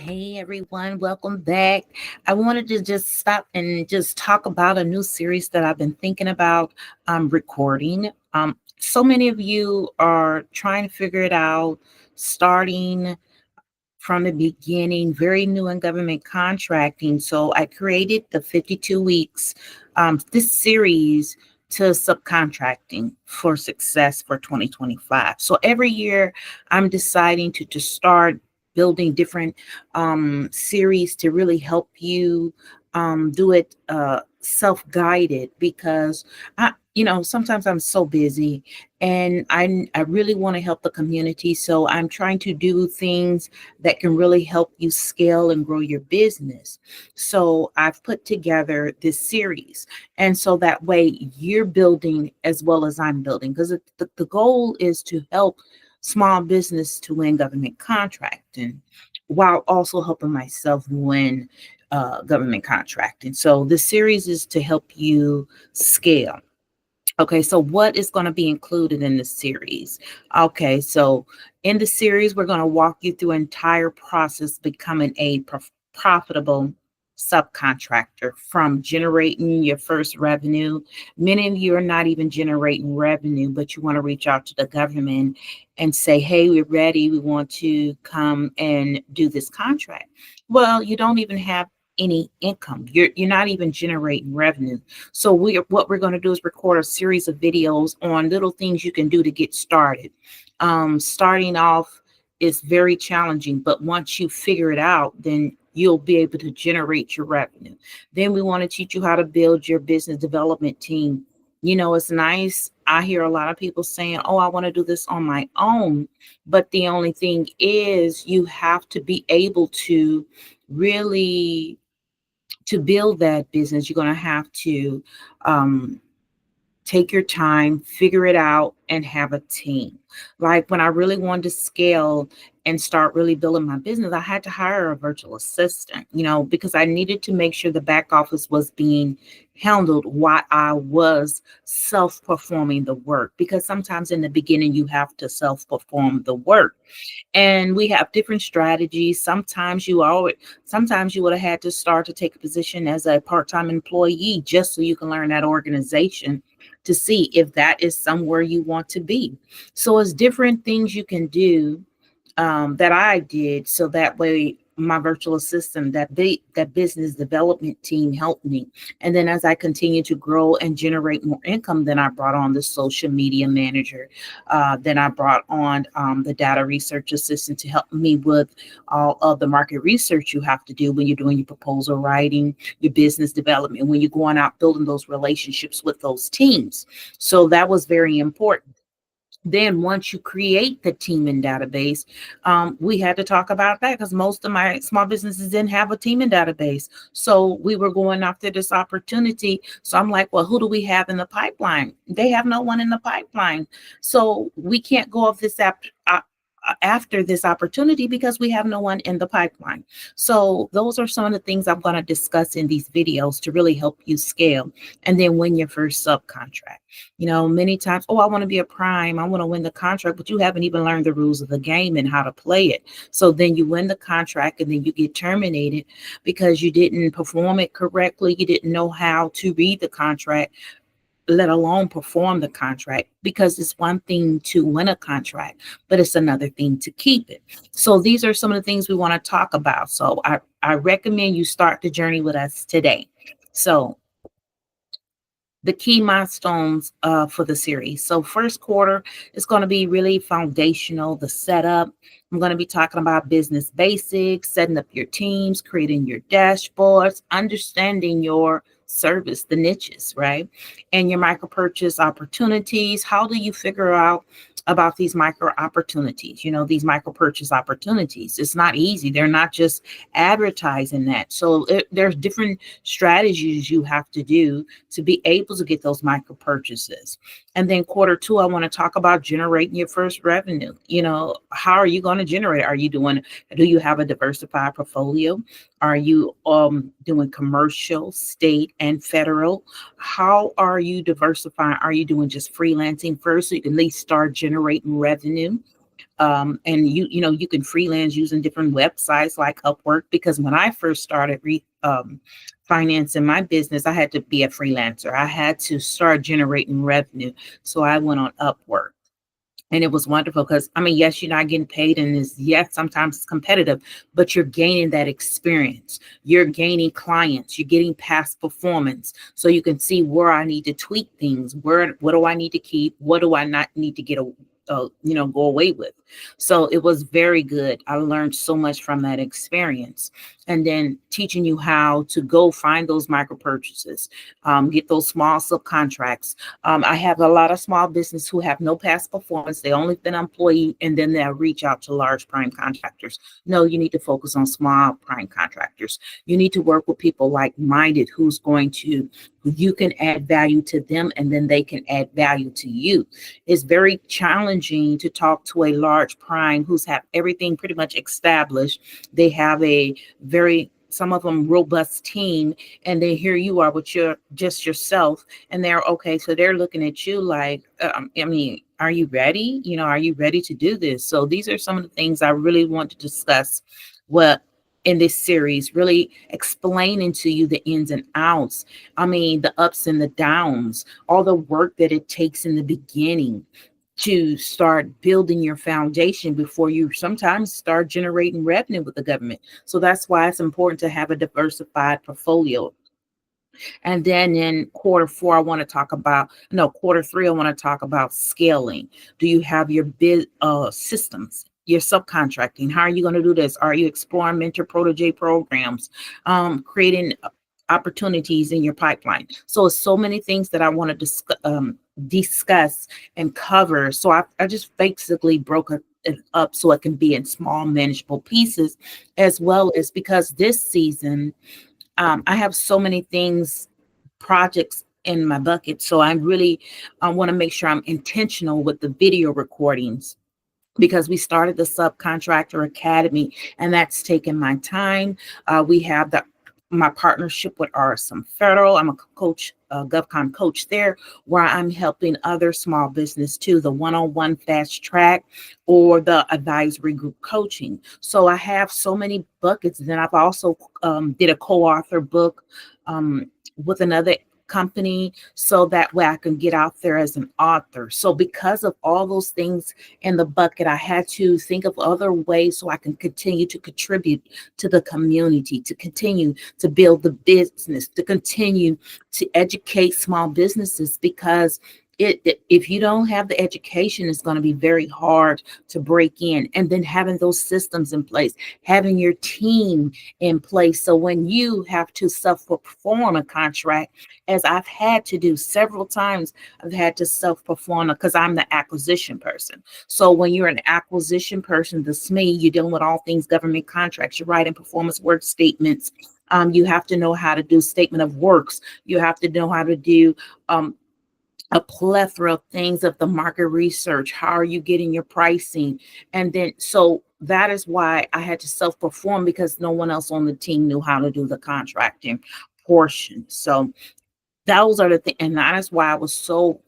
Hey everyone, welcome back. I wanted to just stop and just talk about a new series that I've been thinking about recording. So many of you are trying to figure it out, starting from the beginning, very new in government contracting. So I created the 52 weeks, this series to subcontracting for success for 2025. So every year I'm deciding to just start building different series to really help you do it self-guided because sometimes I'm so busy and I really want to help the community. So I'm trying to do things that can really help you scale and grow your business. So I've put together this series. And so that way you're building as well as I'm building, because the goal is to help small business to win government contracting while also helping myself win government contracting. So the series is to help you scale. Okay, so what is going to be included in the series? Okay, so in the series, we're going to walk you through entire process becoming a profitable subcontractor, from generating your first revenue. Many of you are not even generating revenue, but you want to reach out to the government and say, hey, we're ready. We want to come and do this contract. Well, you don't even have any income. You're not even generating revenue. So what we're going to do is record a series of videos on little things you can do to get started. Starting off is very challenging, but once you figure it out, then you'll be able to generate your revenue. Then we want to teach you how to build your business development team. It's nice. I hear a lot of people saying, oh, I want to do this on my own. But the only thing is you have to be able to really to build that business. You're going to have to um, take your time, figure it out, and have a team. Like when I really wanted to scale and start really building my business, I had to hire a virtual assistant, because I needed to make sure the back office was being handled while I was self-performing the work. Because sometimes in the beginning, you have to self-perform the work. And we have different strategies. Sometimes you would have had to start to take a position as a part-time employee just so you can learn that organization to see if that is somewhere you want to be. So it's different things you can do that I did, so that way my virtual assistant, that business development team helped me. And then as I continue to grow and generate more income, then I brought on the social media manager. Then I brought on the data research assistant to help me with all of the market research you have to do when you're doing your proposal writing, your business development, when you're going out building those relationships with those teams. So that was very important. Then once you create the team and database, we had to talk about that because most of my small businesses didn't have a team and database. So we were going after this opportunity. So I'm like, well, who do we have in the pipeline? They have no one in the pipeline. So we can't go off this after this opportunity because we have no one in the pipeline. So those are some of the things I'm going to discuss in these videos to really help you scale and then win your first subcontract. Many times, oh, I want to be a prime, I want to win the contract, but you haven't even learned the rules of the game and how to play it. So then you win the contract and then you get terminated because you didn't perform it correctly. You didn't know how to read the contract, let alone perform the contract, because it's one thing to win a contract, but it's another thing to keep it. So these are some of the things we want to talk about. So I recommend you start the journey with us today. So the key milestones for the series. So first quarter is going to be really foundational, the setup. I'm going to be talking about business basics, setting up your teams, creating your dashboards, understanding your service, the niches, right? And your micro purchase opportunities. How do you figure out about these micro opportunities? These micro purchase opportunities. It's not easy. They're not just advertising that. So there's different strategies you have to do to be able to get those micro purchases. And then quarter two, I want to talk about generating your first revenue. How are you going to generate? Do you have a diversified portfolio? Are you doing commercial, state, and federal? How are you diversifying? Are you doing just freelancing first so you can at least start generating revenue? And you can freelance using different websites like Upwork, because when I first started financing my business, I had to be a freelancer. I had to start generating revenue. So I went on Upwork. And it was wonderful because, I mean, yes, you're not getting paid, and yes, sometimes it's competitive, but you're gaining that experience. You're gaining clients. You're getting past performance, so you can see where I need to tweak things. What do I need to keep? What do I not need to go away with? So it was very good. I learned so much from that experience, and then teaching you how to go find those micro purchases, get those small subcontracts. I have a lot of small business who have no past performance. They only been an employee, and then they'll reach out to large prime contractors. No, you need to focus on small prime contractors. You need to work with people like-minded who you can add value to them, and then they can add value to you. It's very challenging to talk to a large prime who's have everything pretty much established. They have some of them robust team, and then here you are with just yourself, and they're looking at you like, I mean, are you ready? Are you ready to do this? So these are some of the things I really want to discuss what in this series, really explaining to you the ins and outs. I mean, the ups and the downs, all the work that it takes in the beginning to start building your foundation before you sometimes start generating revenue with the government. So that's why it's important to have a diversified portfolio. And then in quarter three, I want to talk about scaling. Do you have your systems, your subcontracting? How are you going to do this? Are you exploring mentor protege programs, creating opportunities in your pipeline? So it's so many things that I want to discuss and cover. So I just basically broke it up so it can be in small, manageable pieces, as well as because this season, I have so many projects in my bucket. So I want to make sure I'm intentional with the video recordings, because we started the Subcontractor Academy, and that's taken my time. We have my partnership with RSM Federal. I'm a coach, GovCon coach there, where I'm helping other small business too, the one-on-one fast track or the advisory group coaching. So I have so many buckets. Then I've also did a co-author book with another company, so that way I can get out there as an author. So because of all those things in the bucket, I had to think of other ways so I can continue to contribute to the community, to continue to build the business, to continue to educate small businesses, because if you don't have the education, it's going to be very hard to break in. And then having those systems in place, having your team in place. So when you have to self-perform a contract, as I've had to do several times, I've had to self-perform because I'm the acquisition person. So when you're an acquisition person, the SME, you're dealing with all things government contracts. You're writing performance work statements. You have to know how to do statement of works. You have to know how to do a plethora of things of the market research. How are you getting your pricing? And then, so that is why I had to self-perform, because no one else on the team knew how to do the contracting portion. So those are the things. And that is why it was so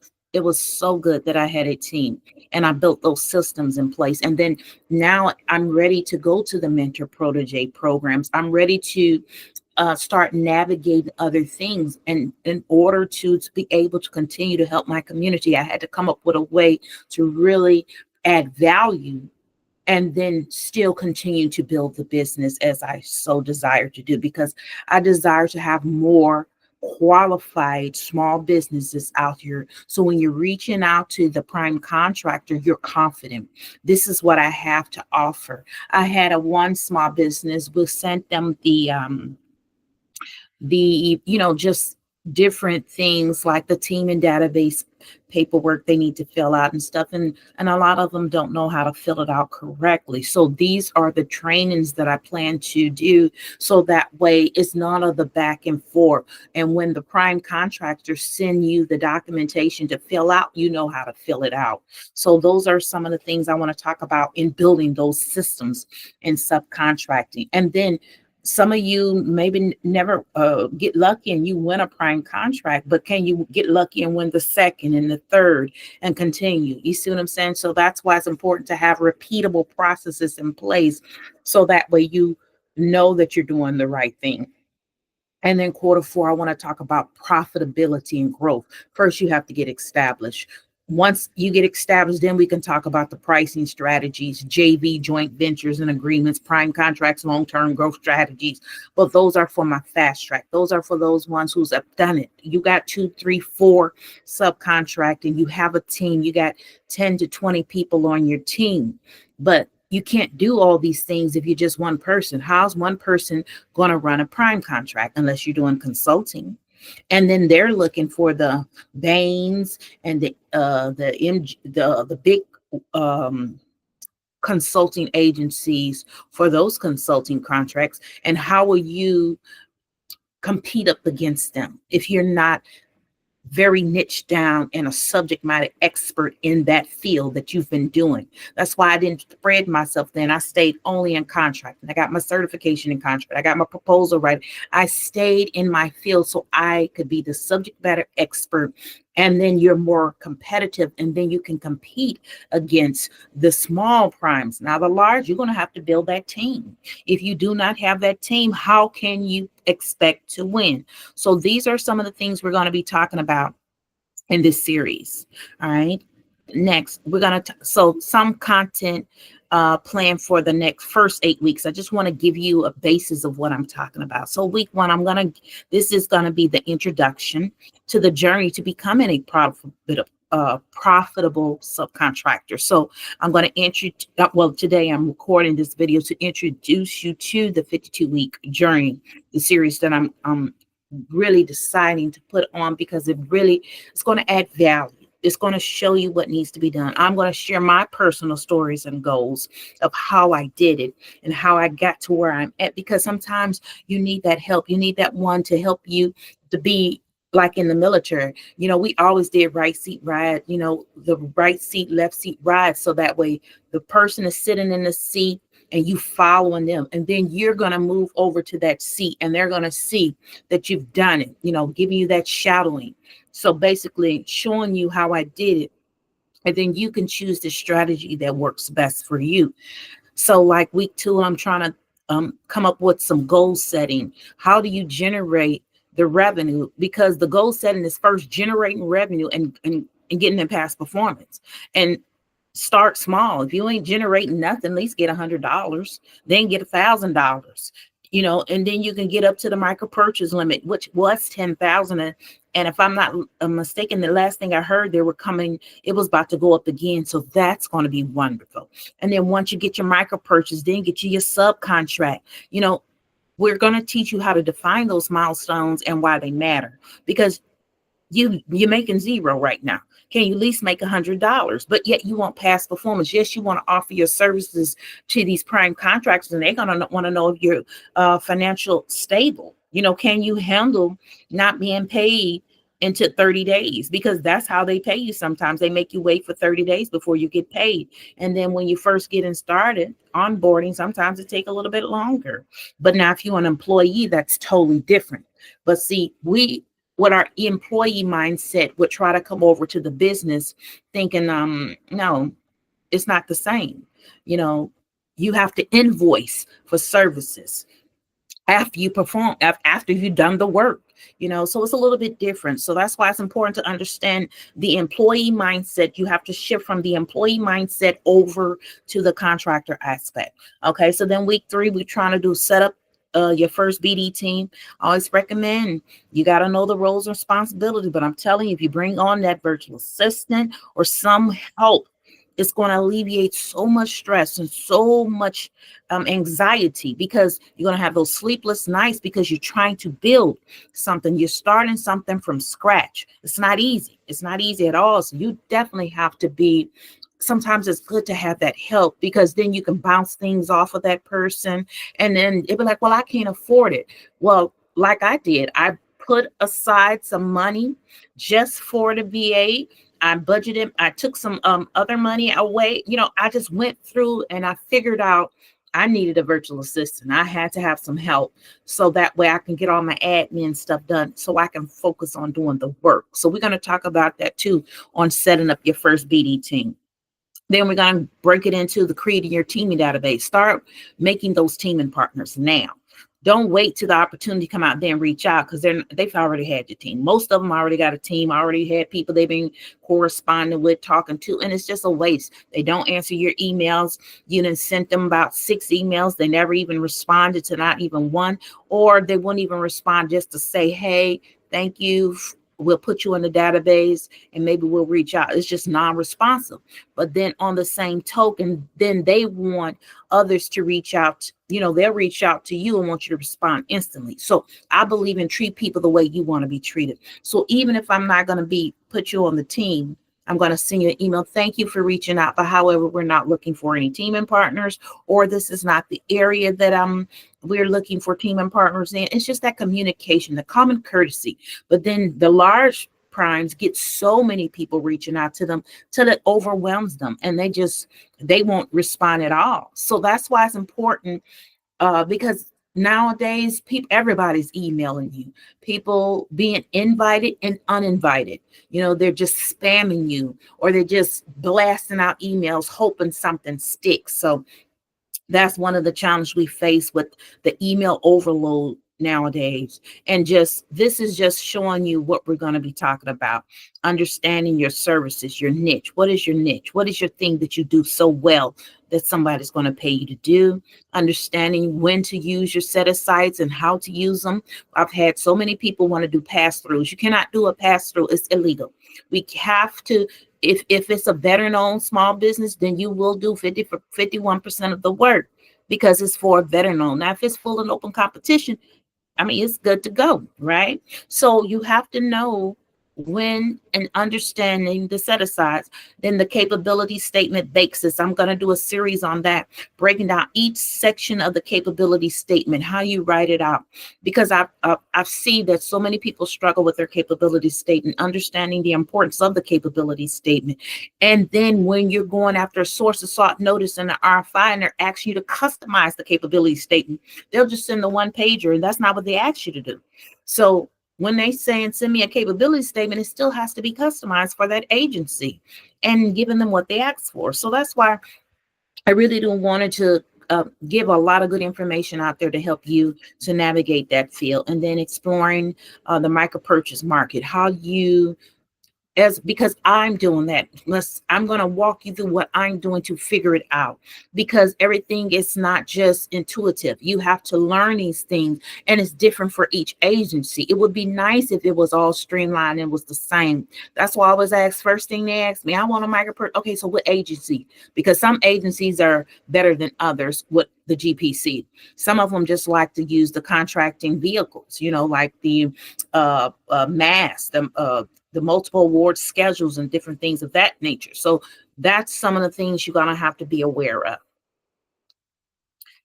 good that I had a team and I built those systems in place. And then now I'm ready to go to the mentor protege programs. I'm ready to start navigating other things. And in order to be able to continue to help my community, I had to come up with a way to really add value and then still continue to build the business as I so desire to do, because I desire to have more qualified small businesses out here. So when you're reaching out to the prime contractor, you're confident. This is what I have to offer. I had one small business. We sent them just different things like the team and database paperwork they need to fill out and stuff. And a lot of them don't know how to fill it out correctly. So these are the trainings that I plan to do. So that way it's none of the back and forth. And when the prime contractors send you the documentation to fill out, you know how to fill it out. So those are some of the things I want to talk about in building those systems in subcontracting. And then Some of you maybe never get lucky and you win a prime contract, but can you get lucky and win the second and the third and continue? You see what I'm saying? So that's why it's important to have repeatable processes in place so that way you know that you're doing the right thing. And then quarter four, I want to talk about profitability and growth. First, you have to get established. Once you get established, then we can talk about the pricing strategies, JV, joint ventures and agreements, prime contracts, long-term growth strategies. But those are for my fast track. Those are for those ones who's have done it. You got 2, 3, 4 subcontracting. You have a team. You got 10 to 20 people on your team. But you can't do all these things if you're just one person. How's one person going to run a prime contract unless you're doing consulting? And then they're looking for the Bains and the big consulting agencies for those consulting contracts. And how will you compete up against them if you're not very niche down and a subject matter expert in that field that you've been doing? That's why I didn't spread myself then. I stayed only in contract. And I got my certification in contract. I got my proposal right. I stayed in my field so I could be the subject matter expert. And then you're more competitive, and then you can compete against the small primes. Now, the large, you're going to have to build that team. If you do not have that team, how can you expect to win? So these are some of the things we're going to be talking about in this series. All right. Next, we're going to, so some content plan for the next first 8 weeks. I just want to give you a basis of what I'm talking about. So week one, this is going to be the introduction to the journey to becoming a profitable subcontractor. So I'm going to today I'm recording this video to introduce you to the 52-week journey, the series that I'm really deciding to put on because it's going to add value. It's going to show you what needs to be done. I'm going to share my personal stories and goals of how I did it and how I got to where I'm at, because sometimes you need that help. You need that one to help you to be like in the military. We always did right seat ride, the right seat, left seat ride. So that way the person is sitting in the seat and you following them, and then you're going to move over to that seat and they're going to see that you've done it, giving you that shadowing. So basically showing you how I did it, and then you can choose the strategy that works best for you. So like week 2, I'm trying to come up with some goal setting. How do you generate the revenue? Because the goal setting is first generating revenue and getting them past performance. And start small. If you ain't generating nothing, at least get $100, then get $1,000, and then you can get up to the micro purchase limit, which was 10,000. And if I'm not mistaken, the last thing I heard, it was about to go up again. So that's going to be wonderful. And then once you get your micro purchase, then get you your subcontract. We're going to teach you how to define those milestones and why they matter, because you're making zero right now. Can you at least make $100? But yet you want past performance. Yes, you want to offer your services to these prime contractors, and they're going to want to know if you're financial stable. Can you handle not being paid into 30 days? Because that's how they pay you. Sometimes they make you wait for 30 days before you get paid. And then when you first getting started, onboarding, sometimes it take a little bit longer. But now if you're an employee, that's totally different. But see, with our employee mindset would try to come over to the business thinking, no, it's not the same. You have to invoice for services after you perform, after you've done the work, so it's a little bit different. So that's why it's important to understand the employee mindset. You have to shift from the employee mindset over to the contractor aspect. Okay. So then week 3, we're trying to do set up your first BD team. I always recommend you got to know the roles and responsibilities, but I'm telling you, if you bring on that virtual assistant or some help, it's going to alleviate so much stress and so much anxiety, because you're going to have those sleepless nights because you're trying to build something. You're starting something from scratch. It's not easy. It's not easy at all. So you definitely have to be, sometimes it's good to have that help, because then you can bounce things off of that person. And then it'll be like, well, I can't afford it. Well, like I did, I put aside some money just for the VA. I budgeted, I took some other money away. I just went through and I figured out I needed a virtual assistant. I had to have some help so that way I can get all my admin stuff done so I can focus on doing the work. So we're going to talk about that too on setting up your first BD team. Then we're going to break it into the creating your teaming database. Start making those teaming partners now. Don't wait till the opportunity come out, then reach out, because they've already had your team. Most of them already got a team, already had people they've been corresponding with, talking to, and it's just a waste. They don't answer your emails. You done sent them about 6 emails. They never even responded to not even one, or they won't even respond just to say, hey, thank you. We'll put you in the database and maybe we'll reach out. It's just non-responsive. But then on the same token, then they want others to reach out. They'll reach out to you and want you to respond instantly. So I believe in treat people the way you want to be treated. So even if I'm not going to put you on the team, I'm going to send you an email. Thank you for reaching out. But however, we're not looking for any teaming partners, or this is not the area that we're looking for teaming partners in. It's just that communication, the common courtesy. But then the large primes get so many people reaching out to them till it overwhelms them, and they won't respond at all. So that's why it's important, because nowadays everybody's emailing you, people being invited and uninvited. They're just spamming you, or they're just blasting out emails hoping something sticks. So that's one of the challenges we face with the email overload nowadays. And this is just showing you what we're going to be talking about. Understanding your services, your niche. What is your niche? What is your thing that you do so well that somebody's going to pay you to do? Understanding when to use your set of sites and how to use them. I've had so many people want to do pass-throughs. You cannot do a pass-through. It's illegal. We have to, if it's a veteran-owned small business, then you will do 51% of the work, because it's for a veteran-owned. Now, if it's full and open competition, it's good to go, right? So you have to know when and understanding the set asides. Then the capability statement basis. I'm going to do a series on that, breaking down each section of the capability statement, how you write it out, because I've seen that so many people struggle with their capability statement, understanding the importance of the capability statement. And then when you're going after a source of sought notice in the RFI and they're asking you to customize the capability statement, they'll just send the one pager, and that's not what they ask you to do. So when they say and send me a capability statement, it still has to be customized for that agency and giving them what they asked for. So that's why I really do wanted to give a lot of good information out there to help you to navigate that field. And then exploring the micro purchase market, because I'm doing that. I'm going to walk you through what I'm doing to figure it out, because everything is not just intuitive. You have to learn these things, and it's different for each agency. It would be nice if it was all streamlined and was the same. That's why I always ask, first thing they ask me, I want a micro. Okay, so what agency? Because some agencies are better than others with the GPC. Some of them just like to use the contracting vehicles, like the MAS, the multiple award schedules and different things of that nature. So that's some of the things you're going to have to be aware of.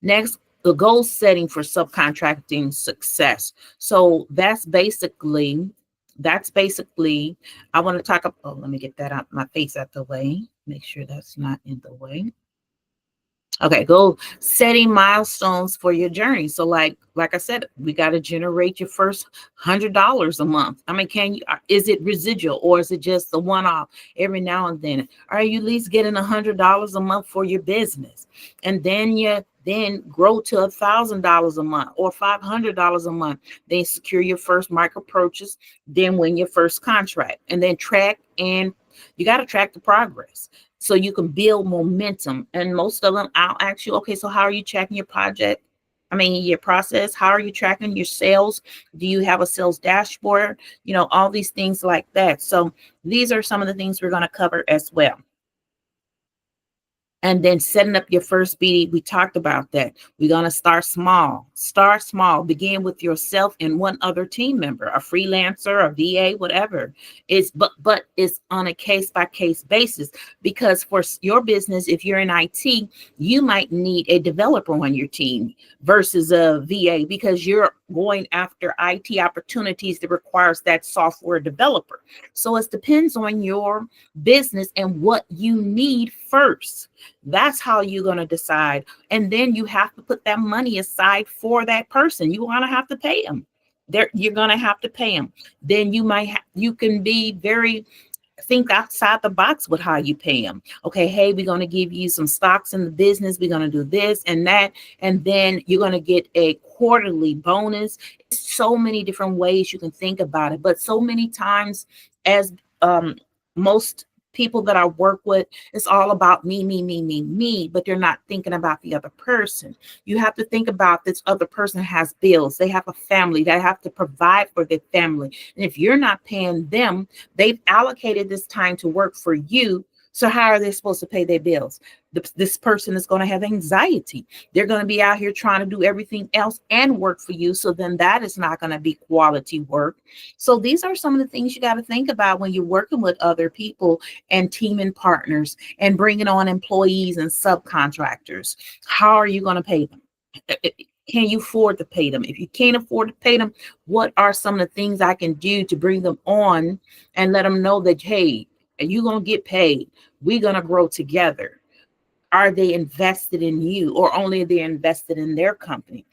Next, the goal setting for subcontracting success. So that's basically, I want to talk about, let me get that out, my face out the way. Make sure that's not in the way. Okay, goal setting milestones for your journey. So like I said, we got to generate your first $100 a month. Is it residual, or is it just the one-off every now and then? Are you at least getting $100 a month for your business? And then grow to $1,000 a month or $500 a month. Then secure your first micro purchase, then win your first contract, and then you got to track the progress, so you can build momentum. And most of them, I'll ask you, okay, so how are you tracking your your process? How are you tracking your sales? Do you have a sales dashboard? All these things like that. So these are some of the things we're going to cover as well. And then setting up your first BD, we talked about that. We're going to start small. Begin with yourself and one other team member, a freelancer, a VA, whatever. But it's on a case-by-case basis, because for your business, if you're in IT, you might need a developer on your team versus a VA, because you're going after IT opportunities that requires that software developer. So it depends on your business and what you need first. That's how you're going to decide. And then you have to put that money aside for that person. You want to have to pay them. You're going to have to pay them. Then you can be very think outside the box with how you pay them. Okay, hey, we're going to give you some stocks in the business. We're going to do this and that. And then you're going to get a quarterly bonus. So many different ways you can think about it. But so many times, as most people that I work with, it's all about me, me, me, me, me, but they're not thinking about the other person. You have to think about this other person has bills. They have a family. They have to provide for their family. And if you're not paying them, they've allocated this time to work for you. So how are they supposed to pay their bills? This person is going to have anxiety. They're going to be out here trying to do everything else and work for you. So then that is not going to be quality work. So these are some of the things you got to think about when you're working with other people and teaming partners and bringing on employees and subcontractors. How are you going to pay them? Can you afford to pay them? If you can't afford to pay them, what are some of the things I can do to bring them on and let them know that, hey, you're going to get paid. We're going to grow together. Are they invested in you, or only they're invested in their company?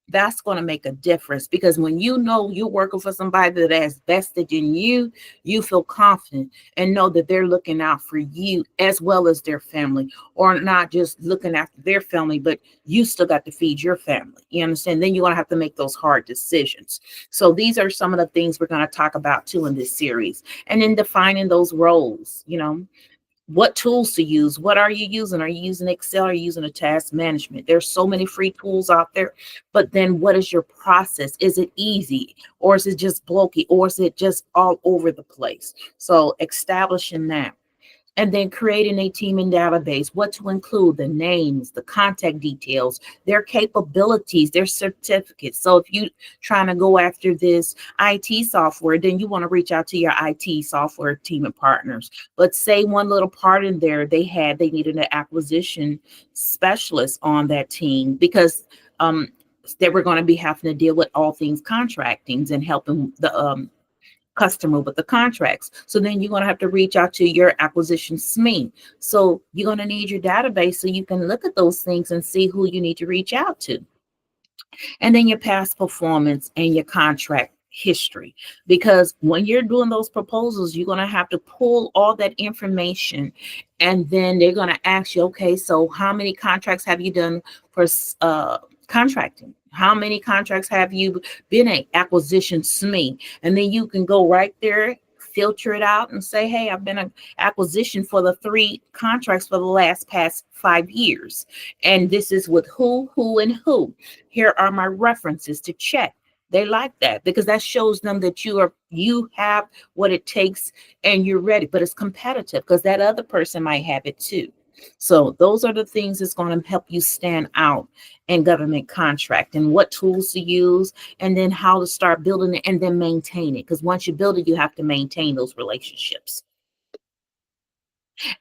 That's going to make a difference, because when you know you're working for somebody that has vested in you, you feel confident and know that they're looking out for you as well as their family, or not just looking after their family, but you still got to feed your family. You understand? Then you're going to have to make those hard decisions. So these are some of the things we're going to talk about too in this series. And then defining those roles, what tools to use. What are you using? Are you using Excel? Are you using a task management? There's so many free tools out there, but then what is your process? Is it easy, or is it just blokey, or is it just all over the place? So establishing that. And then creating a team and database, what to include, the names, the contact details, their capabilities, their certificates. So if you're trying to go after this IT software, then you want to reach out to your IT software team and partners. But say one little part in there, they needed an acquisition specialist on that team, because they were going to be having to deal with all things contractings and helping the customer with the contracts. So then you're going to have to reach out to your acquisition SME. So you're going to need your database so you can look at those things and see who you need to reach out to. And then your past performance and your contract history, because when you're doing those proposals, you're going to have to pull all that information, and then they're going to ask you, okay, so how many contracts have you done for contracting? How many contracts have you been an acquisition SME? And then you can go right there, filter it out and say, hey, I've been an acquisition for the 3 contracts for the past 5 years. And this is with who, and who. Here are my references to check. They like that, because that shows them that you have what it takes and you're ready. But it's competitive, because that other person might have it too. So those are the things that's going to help you stand out in government contract, and what tools to use, and then how to start building it and then maintain it. Because once you build it, you have to maintain those relationships.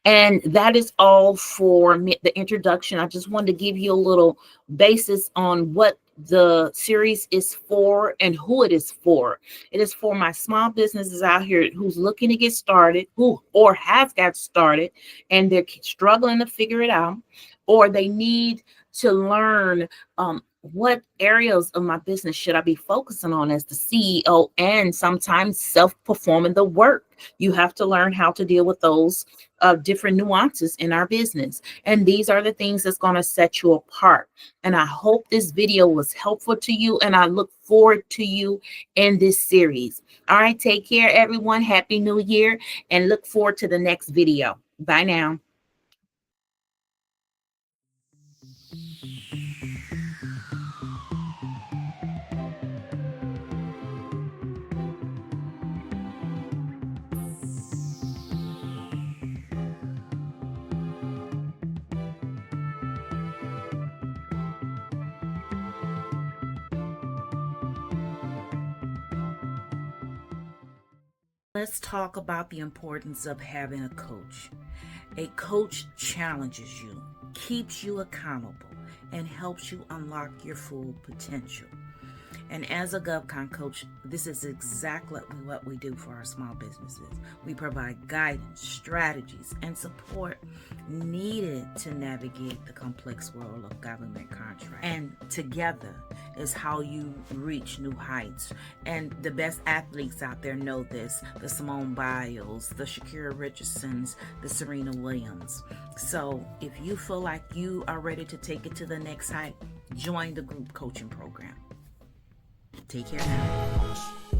And that is all for the introduction. I just wanted to give you a little basis on what the series is for and who it is for. It is for my small businesses out here who's looking to get started, or have got started and they're struggling to figure it out, or they need to learn what areas of my business should I be focusing on as the CEO, and sometimes self-performing the work. You have to learn how to deal with those different nuances in our business. And these are the things that's going to set you apart. And I hope this video was helpful to you, and I look forward to you in this series. All right, take care, everyone. Happy New Year, and look forward to the next video. Bye now. Let's talk about the importance of having a coach. A coach challenges you, keeps you accountable, and helps you unlock your full potential. And as a GovCon coach, this is exactly what we do for our small businesses. We provide guidance, strategies, and support needed to navigate the complex world of government contracts. And together is how you reach new heights. And the best athletes out there know this: the Simone Biles, the Shakira Richardsons, the Serena Williams. So if you feel like you are ready to take it to the next height, join the group coaching program. Take care now.